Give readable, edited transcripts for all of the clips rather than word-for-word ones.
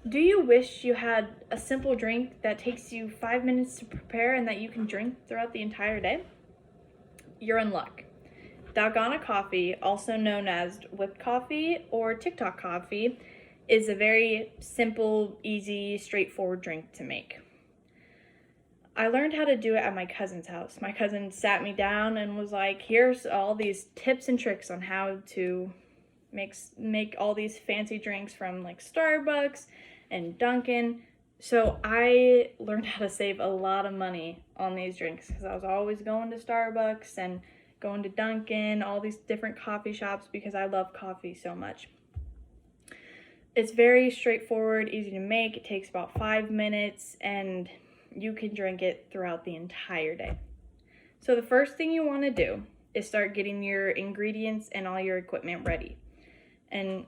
Do you wish you had a simple drink that takes you 5 minutes to prepare and that you can drink throughout the entire day? You're in luck. Dalgona coffee, also known as whipped coffee or TikTok coffee, is a very simple, easy, straightforward drink to make. I learned how to do it at my cousin's house. My cousin sat me down and was like, here's all these tips and tricks on how to make all these fancy drinks from like Starbucks and Dunkin'. So I learned how to save a lot of money on these drinks because I was always going to Starbucks and going to Dunkin', all these different coffee shops because I love coffee so much. It's very straightforward, easy to make. It takes about 5 minutes and you can drink it throughout the entire day. So the first thing you want to do is start getting your ingredients and all your equipment ready and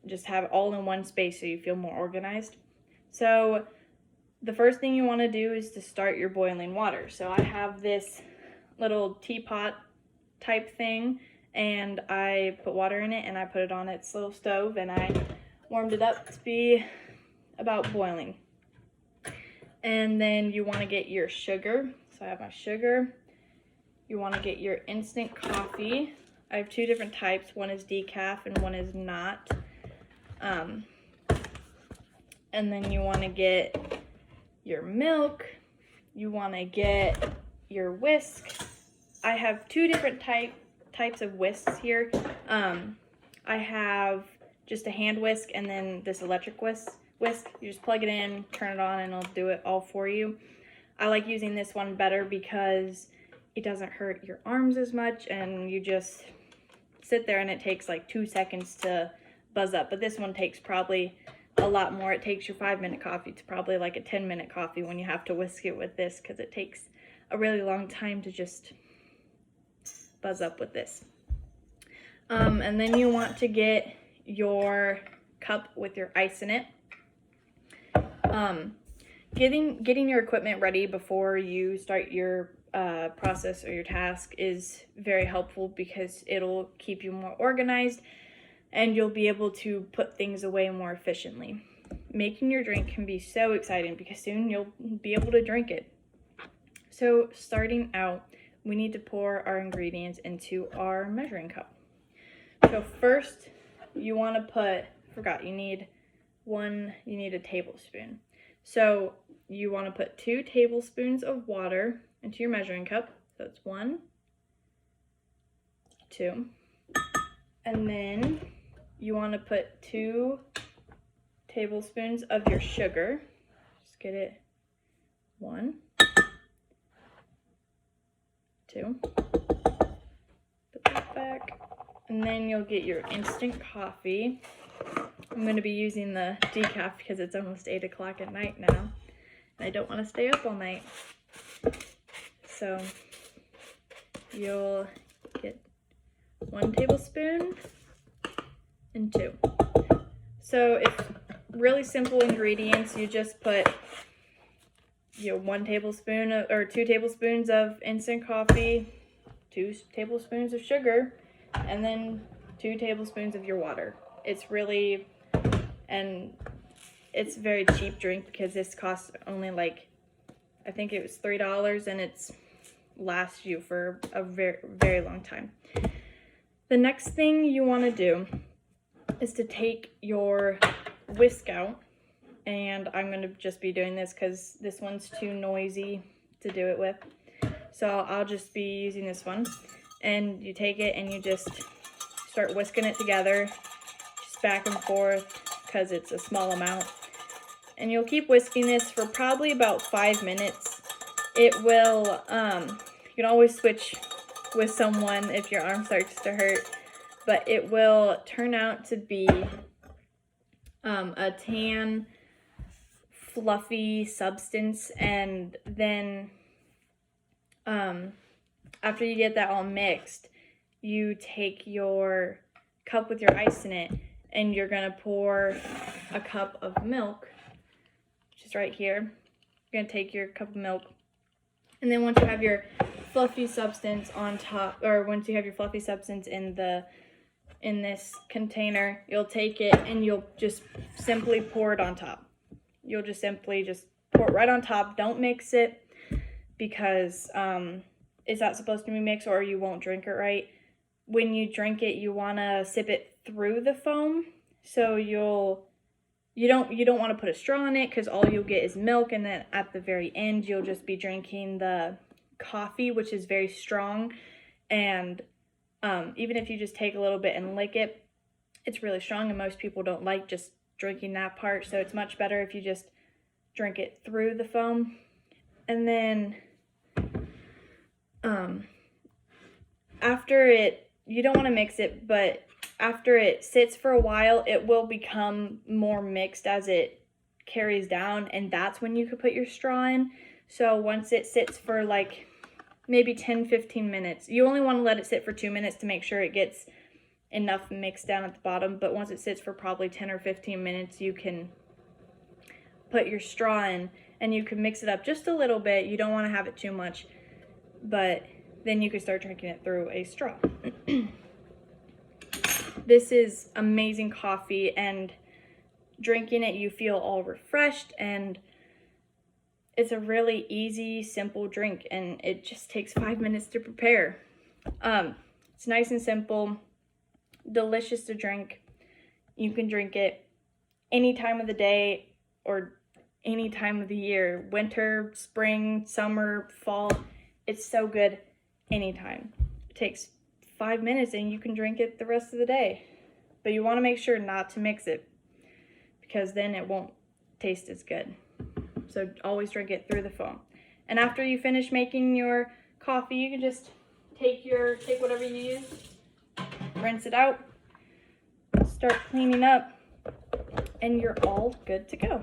just have it all in one space so you feel more organized. So the first thing you want to do is to start your boiling water. So I have this little teapot type thing and I put water in it and I put it on its little stove and I warmed it up to be about boiling. And then you want to get your sugar. So I have my sugar. You want to get your instant coffee. I have two different types. One is decaf and one is not. And then you want to get your milk. You want to get your whisk. I have two different types of whisks here. I have just a hand whisk and then this electric whisk. You just plug it in, turn it on, and it'll do it all for you. I like using this one better because it doesn't hurt your arms as much and you just sit there and it takes like 2 seconds to buzz up. But this one takes probably a lot more. It takes your 5-minute coffee to probably like a 10-minute coffee when you have to whisk it with this because it takes a really long time to just buzz up with this. And then you want to get your cup with your ice in it. Getting your equipment ready before you start your process or your task is very helpful because it'll keep you more organized and you'll be able to put things away more efficiently. Making your drink can be so exciting because soon you'll be able to drink it. So starting out, we need to pour our ingredients into our measuring cup. So first you want to put, you need a tablespoon. So you want to put 2 tablespoons of water into your measuring cup. So it's 1, 2. And then you want to put 2 tablespoons of your sugar. Just get it. 1, 2. Put that back. And then you'll get your instant coffee. I'm going to be using the decaf because it's almost 8 o'clock at night now. And I don't want to stay up all night. So you'll get 1 tablespoon and 2. So it's really simple ingredients. You just put 1 tablespoon or 2 tablespoons of instant coffee, 2 tablespoons of sugar, and then 2 tablespoons of your water. It's really, and it's a very cheap drink because this costs only like, I think it was $3 and it's lasts you for a very, very long time. The next thing you want to do is to take your whisk out, and I'm going to just be doing this because this one's too noisy to do it with. So I'll just be using this one, and you take it and you just start whisking it together, just back and forth because it's a small amount. And you'll keep whisking this for probably about 5 minutes. It will, you can always switch with someone if your arm starts to hurt, but it will turn out to be a tan, fluffy substance. And then after you get that all mixed, you take your cup with your ice in it and you're gonna pour a cup of milk, which is right here. You're gonna take your cup of milk, and then once you have your fluffy substance on top, or once you have your fluffy substance in this container, you'll take it and you'll just simply pour it on top. you'll just simply just pour it right on top. Don't mix it because it's not supposed to be mixed or you won't drink it right. When you drink it, you want to sip it through the foam. So you don't want to put a straw in it because all you'll get is milk, and then at the very end you'll just be drinking the coffee, which is very strong. And even if you just take a little bit and lick it, it's really strong, and most people don't like just drinking that part. So it's much better if you just drink it through the foam. And then after it, you don't want to mix it, but after it sits for a while, it will become more mixed as it carries down, and that's when you could put your straw in. So once it sits for like maybe 10-15 minutes, you only want to let it sit for 2 minutes to make sure it gets enough mixed down at the bottom, but once it sits for probably 10 or 15 minutes, you can put your straw in and you can mix it up just a little bit. You don't want to have it too much, but then you can start drinking it through a straw. This is amazing coffee, and drinking it, you feel all refreshed, and it's a really easy, simple drink, and it just takes 5 minutes to prepare. It's nice and simple, delicious to drink. You can drink it any time of the day or any time of the year, winter, spring, summer, fall. It's so good anytime. It takes 5 minutes and you can drink it the rest of the day. But you want to make sure not to mix it because then it won't taste as good. So always drink it through the foam. And after you finish making your coffee, you can just take whatever you use, rinse it out, start cleaning up, and you're all good to go.